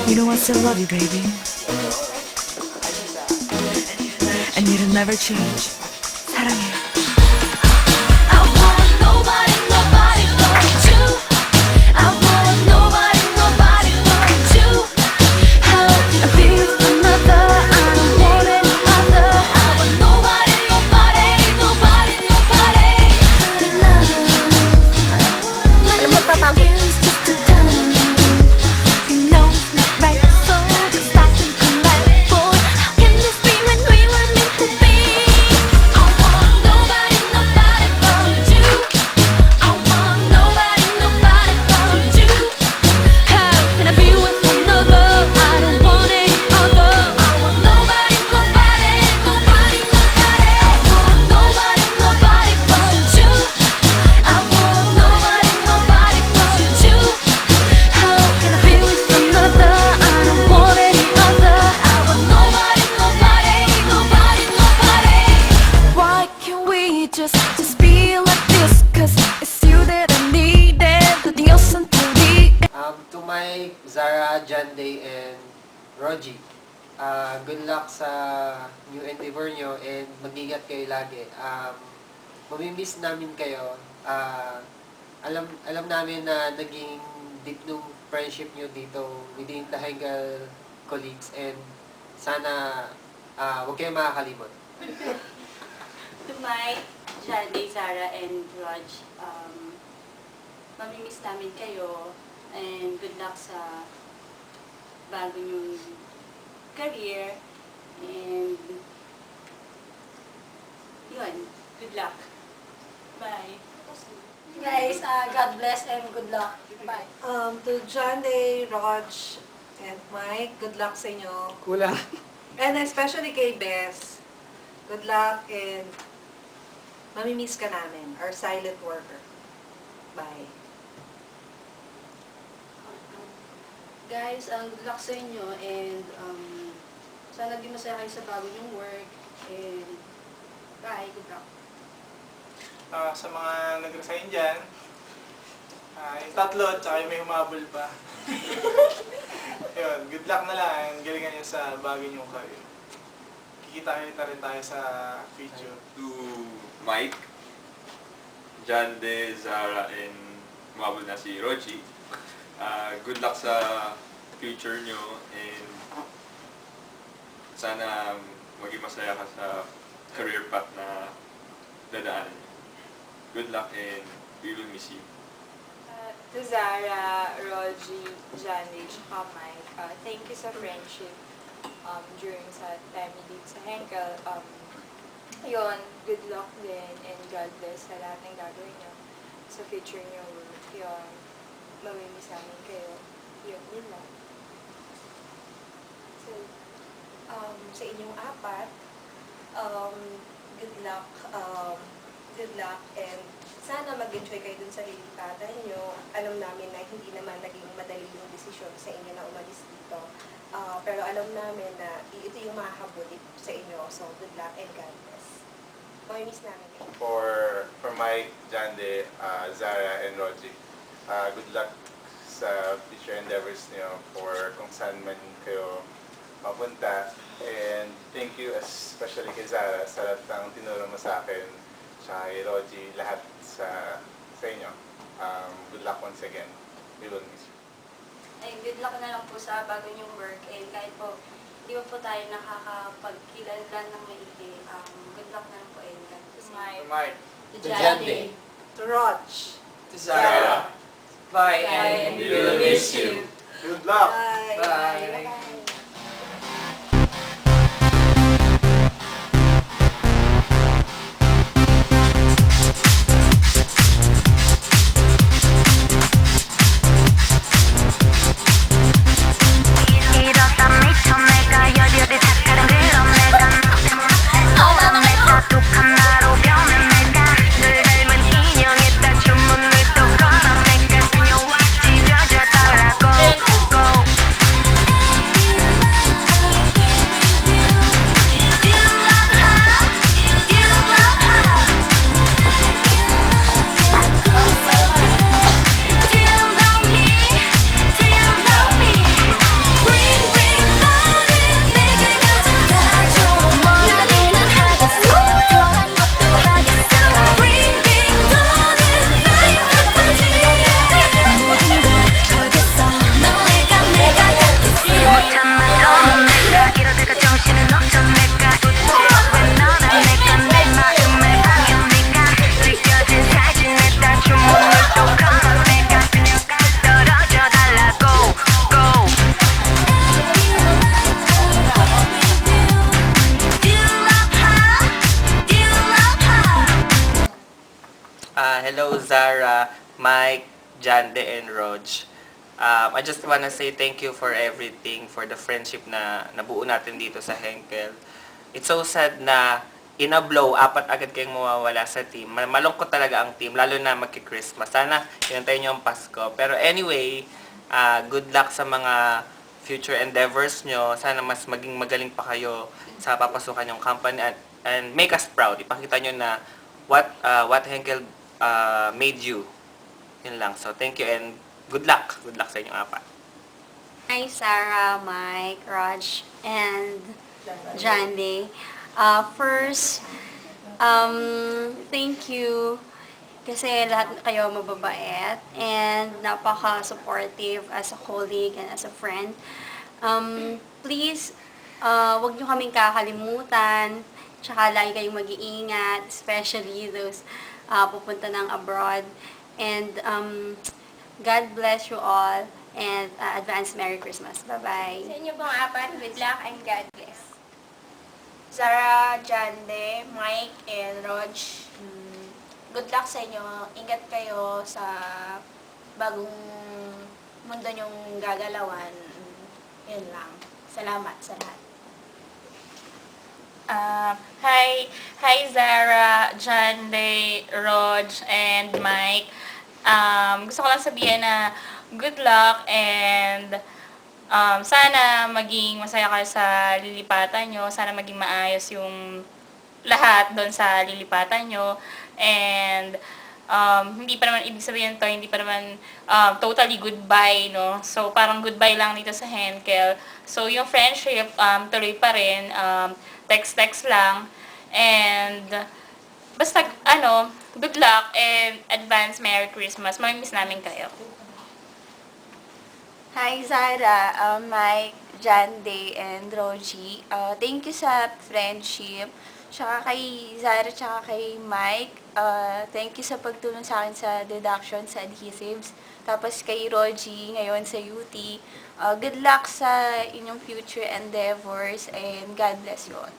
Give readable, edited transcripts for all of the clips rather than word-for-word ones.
You know I still love you, baby. And you'll never change. 사랑해. I want nobody, nobody but you. I want nobody, nobody but you. How can I be with another? I don't want any other. I want nobody, nobody, nobody, nobody. Love. It's just a done. You know it's not right, so just stop and collect. Boy, how can this be when we were meant to be? I want nobody, nobody but you. I want nobody, nobody but you. How can I be with another? I don't want any other. I want nobody, nobody, nobody, nobody. I want nobody, nobody but you. I want nobody, nobody but you. How can I be with another? I don't want any other. I want nobody, nobody, nobody, nobody. Why can't we just be like this? 'Cause it's you that I need and nothing else until the end. To my Zara, Janday, and Rogie, good luck sa new endeavor nyo and mag-ingat kayo lagi. Mamimiss namin kayo. Alam namin na naging deep nung friendship nyo dito within the Hengal colleagues and sana huwag kayo makakalimot. To my Janday, Zara, and Raj, mamimiss namin kayo and good luck sa bago nyong career and yun, good luck. Bye. Guys, God bless and good luck. Bye. To John Day, Raj, and Mike, good luck sa inyo. Kulang. And especially kay Bess, good luck and mamimiss ka namin, our silent worker. Bye. Guys, good luck sa inyo and sana di masaya kayo sa bago nyong work and bye, good luck. Sa mga nag-resign dyan, yung tatlo, tsaka yung may humabol pa. Ayun, good luck na lang. Galingan nyo sa bago nyong career. Kikita-kita rin tayo sa future. To Mike, Jande, Zara, and umabol na si Rogie. Good luck sa future nyo and sana maging masaya ka sa career path na dadaanan nyo. Good luck and we will miss you. To Zara, Rogie, Jandy, tsaka Mike, thank you sa friendship during sa time dito sa Henkel. Yun, good luck din and God bless sa lahat ng gagawin nyo sa future nyo. Yun, mamimiss namin kayo. Yun lang. So, sa inyong apat, good luck and sana mag-enjoy kayo dun sa lilipatan nyo. Alam namin na hindi naman naging madali yung desisyon sa inyo na umalis dito. Pero alam namin na ito yung mahahabuli sa inyo. So, good luck and God bless. Mamimiss namin kayo. For Mike, Jande, Zara, and Rogie, good luck sa future endeavors niyo for kung saan man kayo mapunta. And thank you especially kay Zara sa lahat ng tinuro mo sa akin, tsaka kay Rogie, lahat sa inyo. Good luck once again. We will miss you. Ay, good luck na lang po sa bago nyong work and kahit po di pa po tayo nakakapagkilanlan ng maigi, good luck na lang po and God bless. Mike, To Jandy, To Raj. To Zara. Bye and we will miss you. Good luck! Bye. Bye. 이러다 미쳐 내가 열렬히 착하는 그런 내가 너만 독한 나로 변한 내가 늘 닮은 인형에다 주문을 또 걸어 내가 그녀와 찢어져 달라고 Mike, Jande, and Roj. I just wanna say thank you for everything, for the friendship na nabuo natin dito sa Henkel. It's so sad na in a blow, 4 agad kayong mawawala sa team. Malungkot talaga ang team, lalo na magki-Christmas. Sana hinantayin nyo ang Pasko. Pero anyway, good luck sa mga future endeavors nyo. Sana mas maging magaling pa kayo sa papasukan yung company and make us proud. Ipakita nyo na what Henkel made you. Yun lang. So thank you and good luck. Good luck sa inyong 4. Hi, Sarah, Mike, Raj, and Jande. First, thank you kasi lahat kayo mababait and napaka-supportive as a colleague and as a friend. Please, wag nyo kaming kakalimutan, tsaka lagi kayong mag-iingat, especially those pupunta ng abroad. And God bless you all and advance Merry Christmas. Bye-bye. Sa inyo pong 4, good luck and God bless. Zara, Jande, Mike, and Roj, good luck sa inyo. Ingat kayo sa bagong mundo nyong gagalawan. Yun lang. Salamat sa lahat. Hi Zara, Jande, Roj, and Mike. Gusto ko lang sabihin na good luck and sana maging masaya kayo sa lilipatan nyo. Sana maging maayos yung lahat doon sa lilipatan nyo. And hindi pa naman, ibig sabihin to, hindi pa naman totally goodbye, no? So, parang goodbye lang dito sa Henkel. So, yung friendship, tuloy pa rin. Text-text lang. And, basta, good luck and advance Merry Christmas. Mamimiss namin kayo. Hi, Zara, Mike, Jande, and Roji. Thank you sa friendship. Tsaka kay Zara, tsaka kay Mike. Thank you sa pagtulong sa akin sa deduction, sa adhesives. Tapos kay Roji, ngayon sa UT. Good luck sa inyong future endeavors and God bless you all.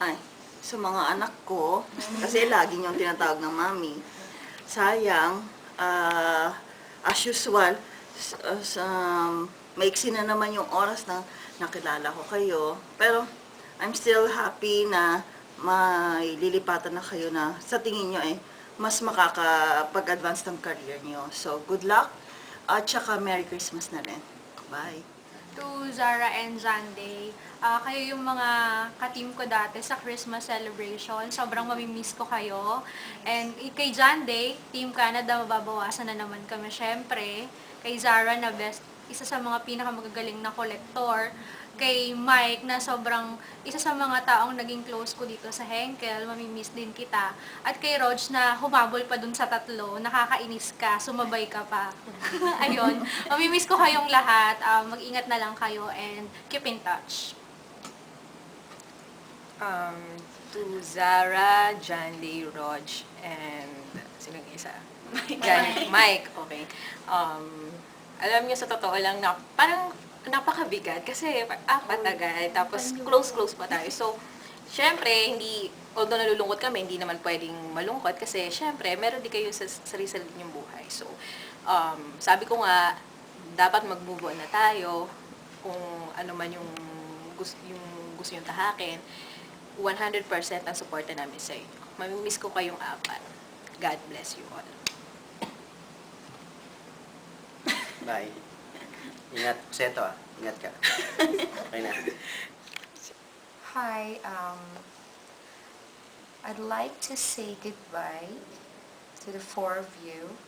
Ay, sa mga anak ko, kasi lagi niyong tinatawag ng mami. Sayang, as usual, maiksi na naman yung oras na nakilala ko kayo. Pero, I'm still happy na may lilipatan na kayo na sa tingin nyo mas makakapag-advance ng career nyo. So, good luck at saka Merry Christmas na rin. Bye! To Zara and Jande, kayo yung mga ka-team ko dati sa Christmas celebration. Sobrang mamimiss ko kayo. And kay Jande, Team Canada, mababawasan na naman kami syempre. Kay Zara na isa sa mga pinakamagagaling na kolektor. Kay Mike na sobrang isa sa mga taong naging close ko dito sa Henkel, mamimiss din kita. At kay Rog na humabol pa dun sa 3, nakakainis ka, sumabay ka pa. Ayun, mamimiss ko kayong lahat, mag-ingat na lang kayo and keep in touch. To Zara, Jande, Rog, and sinong isa? Mike, okay. Alam niyo sa totoo lang na parang napakabigat kasi 4 agad, tapos close pa tayo. So, syempre, although nalulungkot kami, hindi naman pwedeng malungkot kasi syempre, meron din kayo sa sarili ninyong buhay. So, sabi ko nga, dapat mag-move on na tayo kung ano man yung gusto yung tahakin. 100% ang suporta namin sa inyo. Mamimiss ko kayong 4. God bless you all. Bye. Ingat, Seto Ingat ka. Okay na. Hi, I'd like to say goodbye to the 4 of you.